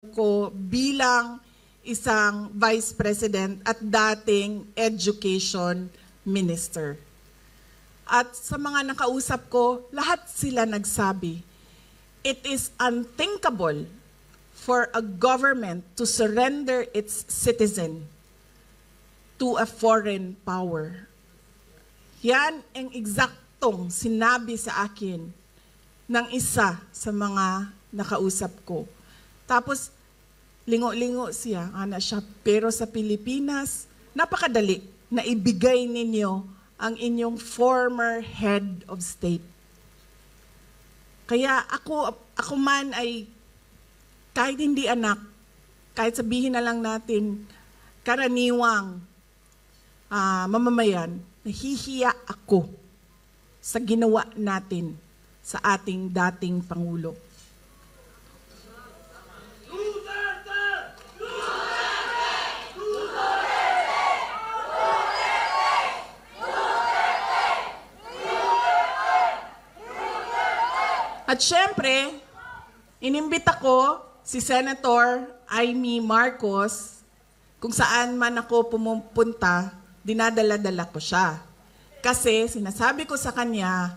ko bilang isang Vice President at dating Education Minister. At sa mga nakausap ko, lahat sila nagsabi, it is unthinkable for a government to surrender its citizen to a foreign power. Yan ang eksaktong sinabi sa akin ng isa sa mga nakausap ko. Tapos, lingo-lingo siya, siya. Pero sa Pilipinas, napakadali na ibigay ninyo ang inyong former head of state. Kaya ako man ay, kahit hindi anak, kahit sabihin na lang natin, karaniwang mamamayan, nahihiya ako sa ginawa natin sa ating dating Pangulo. At syempre, inimbita ko si Senator Amy Marcos, kung saan man ako pumupunta, dinadala-dala ko siya. Kasi sinasabi ko sa kanya,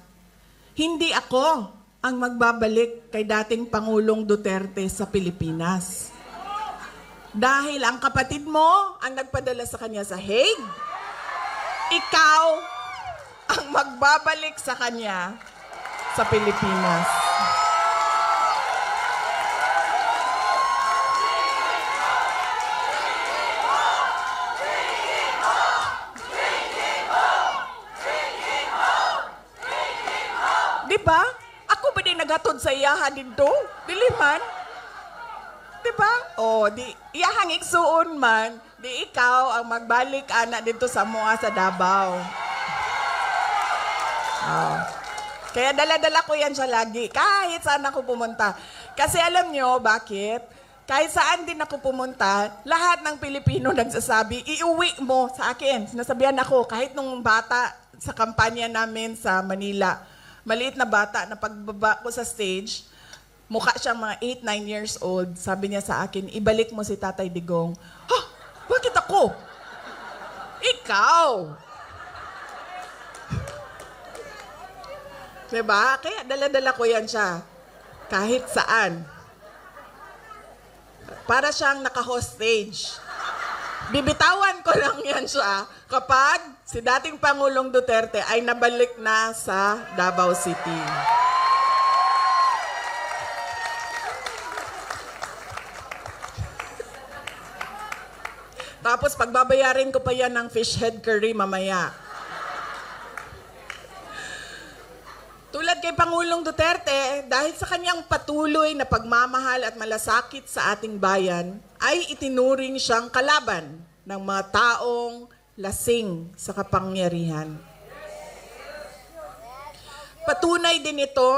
hindi ako ang magbabalik kay dating Pangulong Duterte sa Pilipinas. Dahil ang kapatid mo ang nagpadala sa kanya sa Hague, ikaw ang magbabalik sa kanya sa Pilipinas. Diba? Ako ba din nagatod sa iyahan dito? Dili man? Diba? O, di iyahang igsuon man, di ikaw ang magbalik anak dito sa mua sa Davao. Oh. Kaya dala-dala ko yan siya lagi, kahit saan ako pumunta. Kasi alam nyo, bakit? Kahit saan din ako pumunta, lahat ng Pilipino nagsasabi, iuwi mo sa akin. Sinasabihan ako, kahit nung bata sa kampanya namin sa Manila, maliit na bata na pagbaba ko sa stage, mukha siyang mga 8-9 years old. Sabi niya sa akin, ibalik mo si Tatay Digong. Ha? Bakit ako? Ikaw! Diba? Kaya dala-dala ko yan siya. Kahit saan. Para siyang naka-hostage. Bibitawan ko lang yan siya kapag si dating Pangulong Duterte ay nabalik na sa Davao City. Tapos pagbabayarin ko pa yan ng fish head curry mamaya. Tulad kay Pangulong Duterte, dahil sa kanyang patuloy na pagmamahal at malasakit sa ating bayan, ay itinuring siyang kalaban ng mga taong lasing sa kapangyarihan. Patunay din ito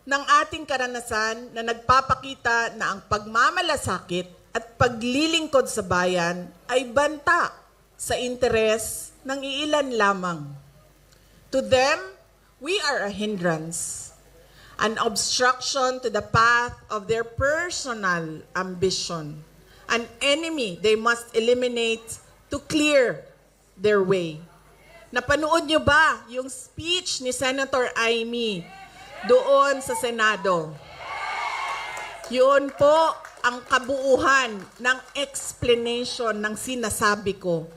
ng ating karanasan na nagpapakita na ang pagmamalasakit at paglilingkod sa bayan ay banta sa interes ng iilan lamang. To them, we are a hindrance, an obstruction to the path of their personal ambition, an enemy they must eliminate to clear their way. Napanood nyo ba yung speech ni Senator Amy doon sa Senado? Yun po ang kabuuhan ng explanation ng sinasabi ko.